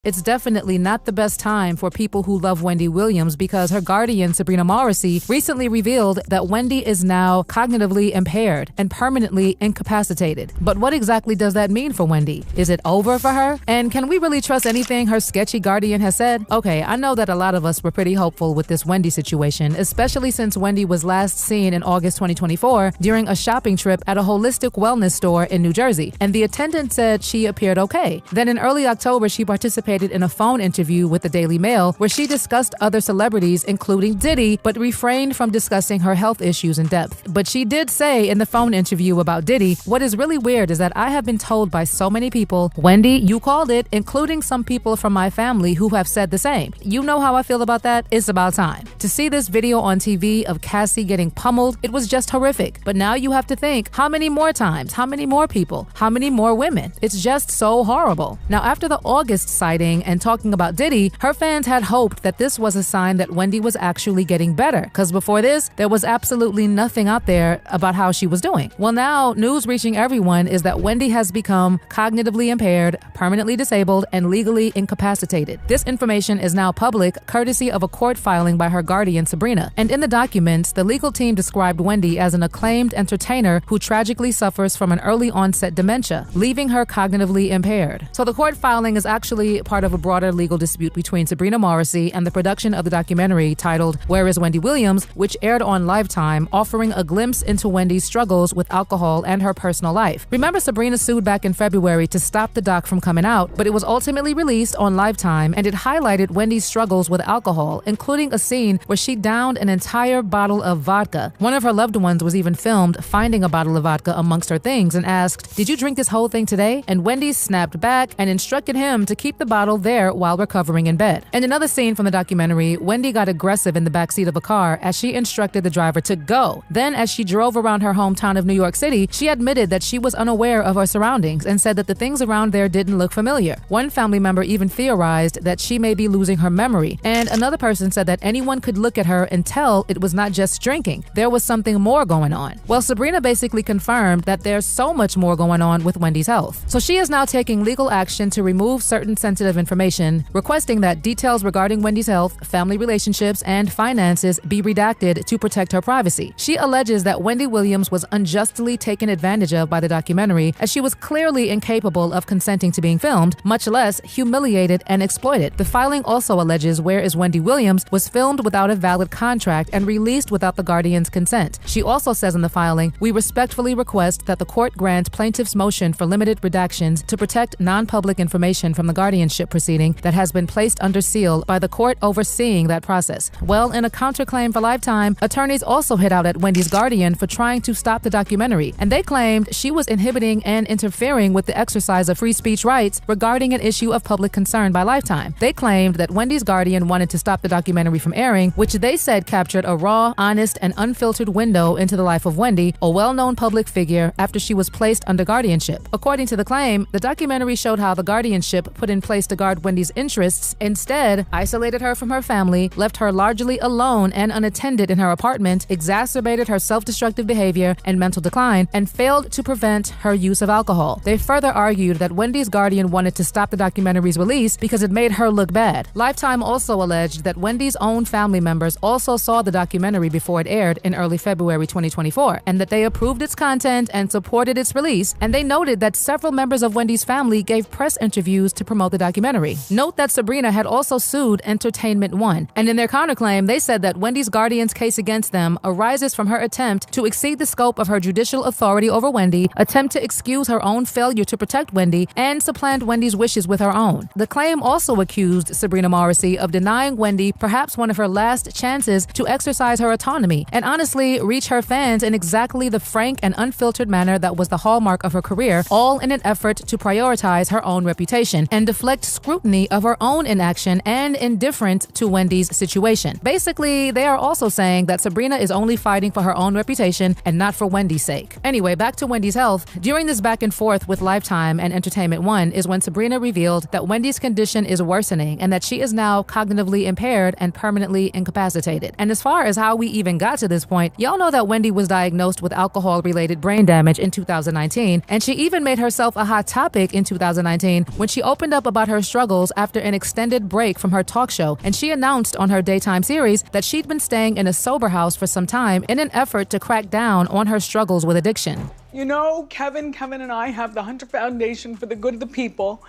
It's definitely not the best time for people who love Wendy Williams because her guardian, Sabrina Morrissey, recently revealed that Wendy is now cognitively impaired and permanently incapacitated. But what exactly does that mean for Wendy? Is it over for her? And can we really trust anything her sketchy guardian has said? Okay, I know that a lot of us were pretty hopeful with this Wendy situation, especially since Wendy was last seen in August 2024 during a shopping trip at a holistic wellness store in New Jersey, and the attendant said she appeared okay. Then in early October, she participated in a phone interview with the Daily Mail where she discussed other celebrities, including Diddy, but refrained from discussing her health issues in depth. But she did say in the phone interview about Diddy, "What is really weird is that I have been told by so many people, Wendy, you called it, including some people from my family who have said the same. You know how I feel about that? It's about time." To see this video on TV of Cassie getting pummeled, it was just horrific. But now you have to think, how many more times? How many more people? How many more women? It's just so horrible. Now, after the August sighting and talking about Diddy, her fans had hoped that this was a sign that Wendy was actually getting better, because before this, there was absolutely nothing out there about how she was doing. Well, now, news reaching everyone is that Wendy has become cognitively impaired, permanently disabled, and legally incapacitated. This information is now public, courtesy of a court filing by her guardian, Sabrina. And in the documents, the legal team described Wendy as an acclaimed entertainer who tragically suffers from an early onset dementia, leaving her cognitively impaired. So the court filing is actually part of a broader legal dispute between Sabrina Morrissey and the production of the documentary titled Where is Wendy Williams, which aired on Lifetime, offering a glimpse into Wendy's struggles with alcohol and her personal life. Remember, Sabrina sued back in February to stop the doc from coming out, but it was ultimately released on Lifetime, and it highlighted Wendy's struggles with alcohol, including a scene where she downed an entire bottle of vodka. One of her loved ones was even filmed finding a bottle of vodka amongst her things and asked, "Did you drink this whole thing today?" And Wendy snapped back and instructed him to keep the bottle there while recovering in bed. In another scene from the documentary, Wendy got aggressive in the backseat of a car as she instructed the driver to go. Then, as she drove around her hometown of New York City, she admitted that she was unaware of her surroundings and said that the things around there didn't look familiar. One family member even theorized that she may be losing her memory, and another person said that anyone could look at her and tell it was not just drinking. There was something more going on. Well, Sabrina basically confirmed that there's so much more going on with Wendy's health. So she is now taking legal action to remove certain sensitive information, requesting that details regarding Wendy's health, family relationships, and finances be redacted to protect her privacy. She alleges that Wendy Williams was unjustly taken advantage of by the documentary, as she was clearly incapable of consenting to being filmed, much less humiliated and exploited. The filing also alleges Where is Wendy Williams was filmed without a valid contract and released without the guardian's consent. She also says in the filing, "We respectfully request that the court grant plaintiff's motion for limited redactions to protect non-public information from the guardianship proceeding that has been placed under seal by the court overseeing that process." Well, in a counterclaim for Lifetime, attorneys also hit out at Wendy's guardian for trying to stop the documentary, and they claimed she was inhibiting and interfering with the exercise of free speech rights regarding an issue of public concern by Lifetime. They claimed that Wendy's guardian wanted to stop the documentary from airing, which they said captured a raw, honest, and unfiltered window into the life of Wendy, a well-known public figure, after she was placed under guardianship. According to the claim, the documentary showed how the guardianship put in place to guard Wendy's interests instead isolated her from her family, left her largely alone and unattended in her apartment, exacerbated her self-destructive behavior and mental decline, and failed to prevent her use of alcohol. They further argued that Wendy's guardian wanted to stop the documentary's release because it made her look bad. Lifetime also alleged that Wendy's own family members also saw the documentary before it aired in early February 2024, and that they approved its content and supported its release, and they noted that several members of Wendy's family gave press interviews to promote the documentary. Note that Sabrina had also sued Entertainment One, and in their counterclaim, they said that Wendy's guardian's case against them arises from her attempt to exceed the scope of her judicial authority over Wendy, attempt to excuse her own failure to protect Wendy, and supplant Wendy's wishes with her own. The claim also accused Sabrina Morrissey of denying Wendy perhaps one of her last chances to exercise her autonomy and honestly reach her fans in exactly the frank and unfiltered manner that was the hallmark of her career, all in an effort to prioritize her own reputation and deflect scrutiny of her own inaction and indifference to Wendy's situation. Basically, they are also saying that Sabrina is only fighting for her own reputation and not for Wendy's sake. Anyway, back to Wendy's health. During this back and forth with Lifetime and Entertainment One is when Sabrina revealed that Wendy's condition is worsening and that she is now cognitively impaired and permanently incapacitated. And as far as how we even got to this point, y'all know that Wendy was diagnosed with alcohol-related brain damage in 2019, and she even made herself a hot topic in 2019 when she opened up about about her struggles after an extended break from her talk show, and she announced on her daytime series that she'd been staying in a sober house for some time in an effort to crack down on her struggles with addiction. You know, Kevin and I have the Hunter Foundation for the Good of the People,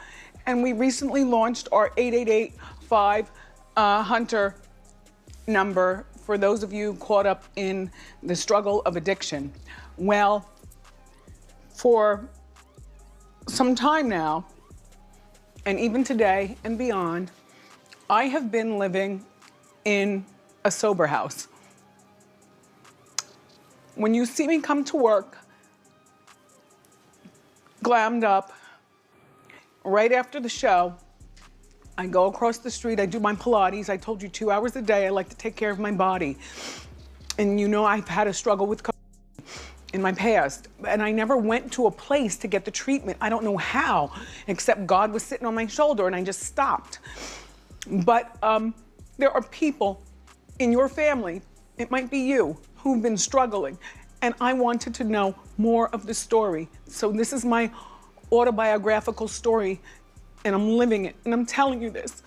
and we recently launched our 888-5-HUNTER number for those of you caught up in the struggle of addiction. Well, for some time now, and even today and beyond, I have been living in a sober house. When you see me come to work, glammed up, right after the show, I go across the street, I do my Pilates. I told you 2 hours a day, I like to take care of my body. And you know I've had a struggle with in my past, and I never went to a place to get the treatment. I don't know how, except God was sitting on my shoulder and I just stopped. But there are people in your family, it might be you, who've been struggling, and I wanted to know more of the story. So this is my autobiographical story, and I'm living it, and I'm telling you this.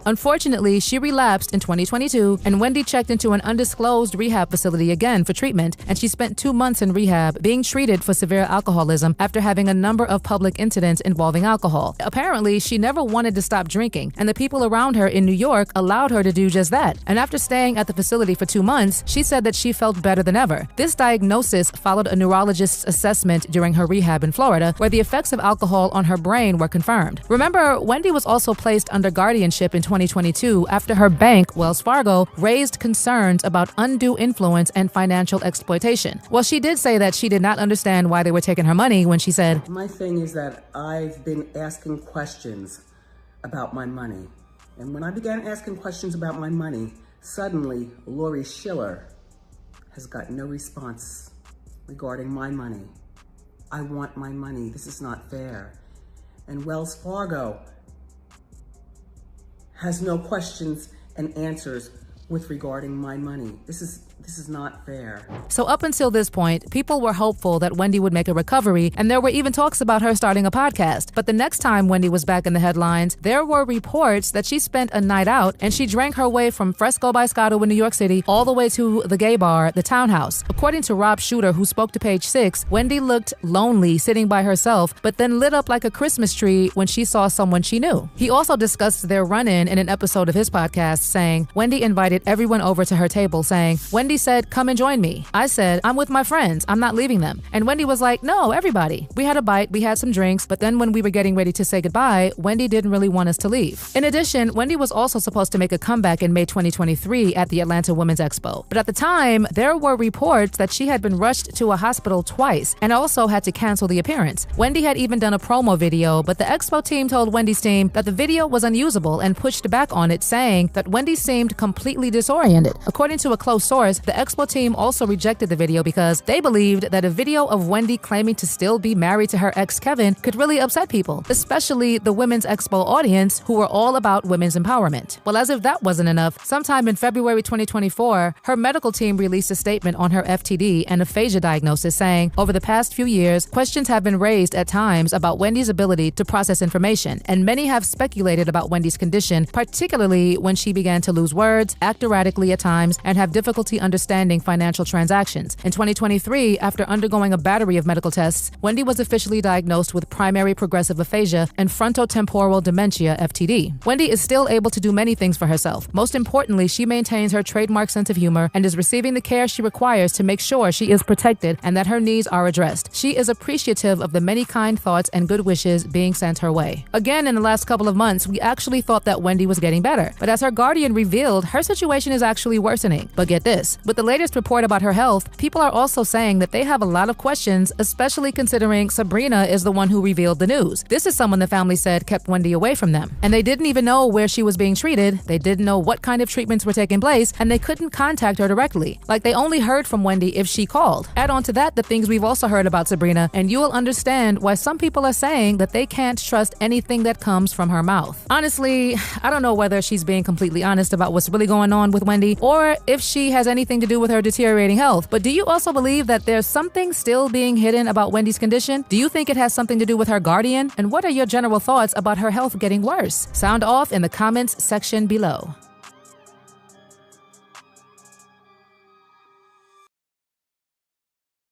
Unfortunately, she relapsed in 2022, and Wendy checked into an undisclosed rehab facility again for treatment, and she spent 2 months in rehab being treated for severe alcoholism after having a number of public incidents involving alcohol. Apparently, she never wanted to stop drinking, and the people around her in New York allowed her to do just that. And after staying at the facility for 2 months, she said that she felt better than ever. This diagnosis followed a neurologist's assessment during her rehab in Florida, where the effects of alcohol on her brain were confirmed. Remember, Wendy was also placed under guardianship in 2022 after her bank, Wells Fargo, raised concerns about undue influence and financial exploitation. Well, she did say that she did not understand why they were taking her money when she said, "My thing is that I've been asking questions about my money. And when I began asking questions about my money, suddenly Lori Schiller has got no response regarding my money. I want my money. This is not fair. And Wells Fargo has no questions and answers with regarding my money. This is not fair." So up until this point, people were hopeful that Wendy would make a recovery, and there were even talks about her starting a podcast. But the next time Wendy was back in the headlines, there were reports that she spent a night out and she drank her way from Fresco by Scotto in New York City all the way to the gay bar, the Townhouse. According to Rob Shooter, who spoke to Page 6, Wendy looked lonely sitting by herself, but then lit up like a Christmas tree when she saw someone she knew. He also discussed their run-in in an episode of his podcast, saying, Wendy invited everyone over to her table, saying, Wendy said, "Come and join me." I said, "I'm with my friends. I'm not leaving them." And Wendy was like, "No, everybody." We had a bite, we had some drinks, but then when we were getting ready to say goodbye, Wendy didn't really want us to leave. In addition, Wendy was also supposed to make a comeback in May 2023 at the Atlanta Women's Expo. But at the time, there were reports that she had been rushed to a hospital twice and also had to cancel the appearance. Wendy had even done a promo video, but the Expo team told Wendy's team that the video was unusable and pushed back on it, saying that Wendy seemed completely disoriented. According to a close source, the Expo team also rejected the video because they believed that a video of Wendy claiming to still be married to her ex Kevin could really upset people, especially the Women's Expo audience who were all about women's empowerment. Well, as if that wasn't enough, sometime in February 2024, her medical team released a statement on her FTD and aphasia diagnosis, saying, over the past few years, questions have been raised at times about Wendy's ability to process information, and many have speculated about Wendy's condition, particularly when she began to lose words, act erratically at times, and have difficulty understanding financial transactions. In 2023, after undergoing a battery of medical tests, Wendy was officially diagnosed with primary progressive aphasia and frontotemporal dementia, FTD. Wendy is still able to do many things for herself. Most importantly, she maintains her trademark sense of humor and is receiving the care she requires to make sure she is protected and that her needs are addressed. She is appreciative of the many kind thoughts and good wishes being sent her way. Again, in the last couple of months, we actually thought that Wendy was getting better, but as her guardian revealed, her situation is actually worsening. But get this, with the latest report about her health, people are also saying that they have a lot of questions, especially considering Sabrina is the one who revealed the news. This is someone the family said kept Wendy away from them. And they didn't even know where she was being treated, they didn't know what kind of treatments were taking place, and they couldn't contact her directly. Like, they only heard from Wendy if she called. Add on to that the things we've also heard about Sabrina, and you will understand why some people are saying that they can't trust anything that comes from her mouth. Honestly, I don't know whether she's being completely honest about what's really going on with Wendy, or if she has anything anything to do with her deteriorating health, but do you also believe that there's something still being hidden about Wendy's condition? Do you think it has something to do with her guardian? And what are your general thoughts about her health getting worse? Sound off in the comments section below.